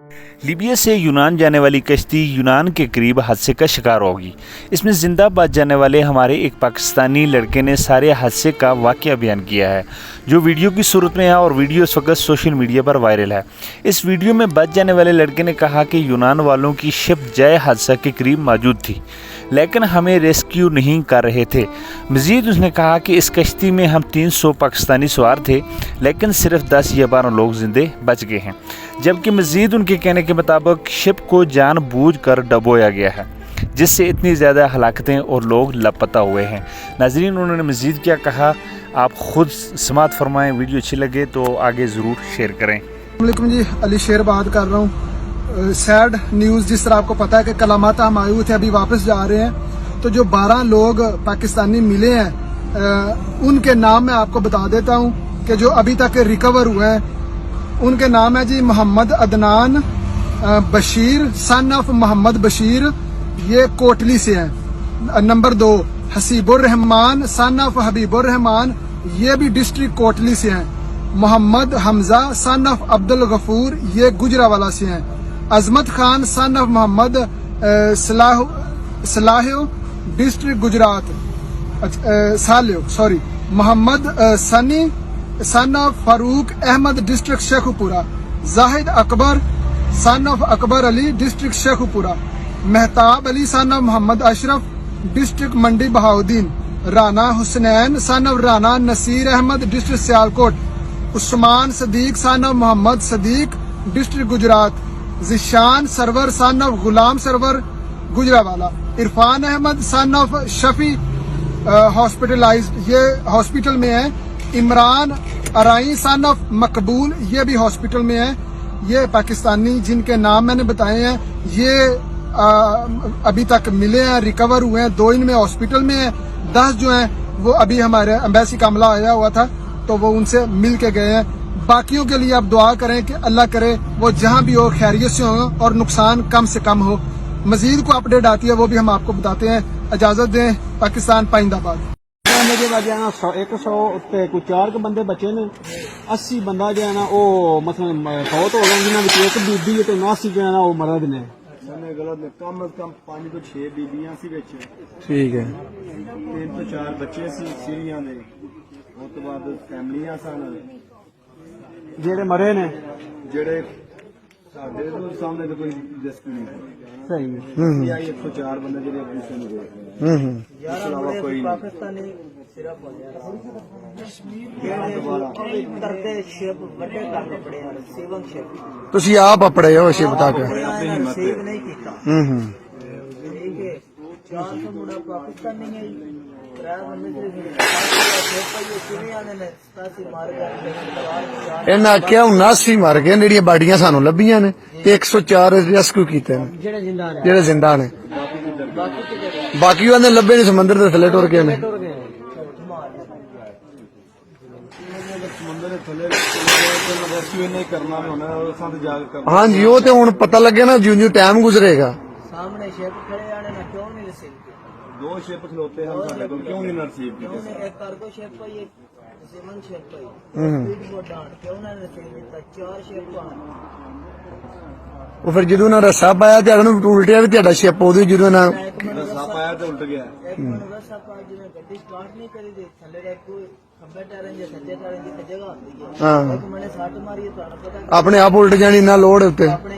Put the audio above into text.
Libya से यूनान जाने वाली कश्ती यूनान के करीब हादसे का शिकार होगी। इसमें जिंदाबाद जाने वाले हमारे एक पाकिस्तानी लड़के ने सारे हादसे का वाक़या बयान किया है, जो वीडियो की सूरत में है और वीडियो इस वक्त सोशल मीडिया पर वायरल है। इस वीडियो में बच जाने वाले लड़के ने कहा कि यूनान वालों की शिप जय हादसा के करीब मौजूद थी, लेकिन हमें रेस्क्यू नहीं कर रहे थे। मज़ीद उसने कहा कि इस कश्ती में हम 300 पाकिस्तानी सवार थे, लेकिन सिर्फ 10 या 12 लोग जिंदे बच गए हैं। जबकि मज़ीद उनके कहने के मुताबिक शिप को जानबूझकर डबोया गया है, जिससे इतनी ज़्यादा हलाकतें और लोग लापता हुए हैं। नाज़रीन, उन्होंने मज़ीद क्या कहा आप ख़ुद समात फरमाएँ। वीडियो अच्छी लगे तो आगे ज़रूर शेयर करें। वालेकुम जी, अली शेर बात कर रहा हूँ। सैड न्यूज़, जिस तरह आपको पता है कि कलामात हमायूं थे, अभी वापस जा रहे हैं। तो जो 12 लोग पाकिस्तानी मिले हैं उनके नाम मैं आपको बता देता हूँ कि जो अभी तक रिकवर हुए हैं उनके नाम है जी मोहम्मद अदनान बशीर सन ऑफ मोहम्मद बशीर, ये कोटली से हैं। Number 2 Haseebur Rehman son of Habibur Rehman, ये भी डिस्ट्रिक्ट कोटली से हैं। मोहम्मद हमजा सन ऑफ अब्दुल गफूर, ये गुजरावाला से हैं। Azmat Khan son of Mohammad Salah district Gujrat sorry Mohammad Sunny son of Farooq Ahmed district Sheikhupura. Zahid Akbar son of Akbar Ali district Sheikhupura. Mehtab Ali son of Mohammad Ashraf district Mandi Bahauddin. Rana Husnain son of Rana Naseer Ahmed district Sialkot. Usman Sadiq son of Mohammad Sadiq district Gujrat. Zeeshan Sarwar son of Ghulam Sarwar Gujranwala. Irfan Ahmed son of Shafi hospitalised, ये हॉस्पिटल में है। इमरान अराई सन ऑफ मकबूल, ये भी हॉस्पिटल में है। ये पाकिस्तानी जिनके नाम मैंने बताए हैं, ये अभी तक मिले हैं, रिकवर हुए हैं। 2 इनमें हॉस्पिटल में हैं, 10 जो हैं वो अभी हमारे एम्बेसी का अमला आया हुआ था तो वो उनसे मिल के गए हैं। बाकियों के लिए आप दुआ करें कि अल्लाह करे वो जहां भी हो खैरियत से हो और नुकसान कम से कम हो। मजीद को अपडेट आती है वो भी हम आपको बताते हैं। इजाजत दें। पाकिस्तान पाइंदाबाद। 100 उत्ते कोई 4 बंदे बचे ने, 80 बंदा जो है ना वो मतलब फौत हो गए, जिन्होंने एक बीबी ते 89 जो है ना वो मरद ने। कम अज कम 5 तो 6 बीबियां सी विच, ठीक है। 3 तो 4 बच्चे सी सीरियां दे, उस तो बाद फैमिलियां सन जेड़े मरे ने, जेड़े साडे सामने तो कोई रेस्क्यू नहीं। सही है। 104 बंदे जेड़े अपने से गए। यार अलावा कोई पाकिस्तानी सिर्फ हो ਤੁਸੀਂ ਆਪ ਆਪਣੇ ਹੋ ਸ਼ਿਪ ਤੱਕ ਸੇਵ ਨਹੀਂ ਕੀਤਾ। ਠੀਕ ਹੈ। 400 ਮੁੰਡਾ ਪਾਕਿਸਤਾਨੀ ਹੈ, 3 ਬੰਦੇ ਇਹਨਾਂ ਆਖਿਆ 79 ਮਰ ਗਏ, ਜਿਹੜੀਆਂ ਬਾਡੀਆਂ ਸਾਨੂੰ ਲੱਭੀਆਂ ਨੇ, ਤੇ 104 ਰੈਸਕਿਊ ਕੀਤੇ ਨੇ ਜਿਹੜੇ ਜ਼ਿੰਦਾ ਨੇ। ਬਾਕੀ ਉਹਨੇ ਲੱਭੇ ਨਹੀਂ, ਸਮੁੰਦਰ ਦੇ ਥੱਲੇ ਟੁਰ ਗਏ ਨੇ। हाँ जी, वो तो हुण पता लगे ना, जिउं जिउं टाइम गुजरेगा। सामने शिप खड़े आने ना, क्यों नहीं रिसीव किया? 2 शिप खलोते हैं साडे कोल, क्यों नहीं रिसीव किया? एक कार्गो शिप है, एक सीमन शिप है, स्पीड बोट डांट, क्यों नहीं रिसीव किया? 4 शिप वो फिर जदों ना रस्सा पाया ते अगनू उल्टिया भी तुहाडा शिप ओदे जदों ना रस्सा पाया ते उल्ट गया। एक मिनट रस्सा पाया, जिवें गड्डी स्टार्ट नहीं करी दी, थल्ले दा कोई खब्बे टायरां जे सज्जे टायरां दी जगह होंदी है। एक मैंने सट मारी, तुहानू पता अपने आप उल्ट जानी ना लोड उत्ते। अपने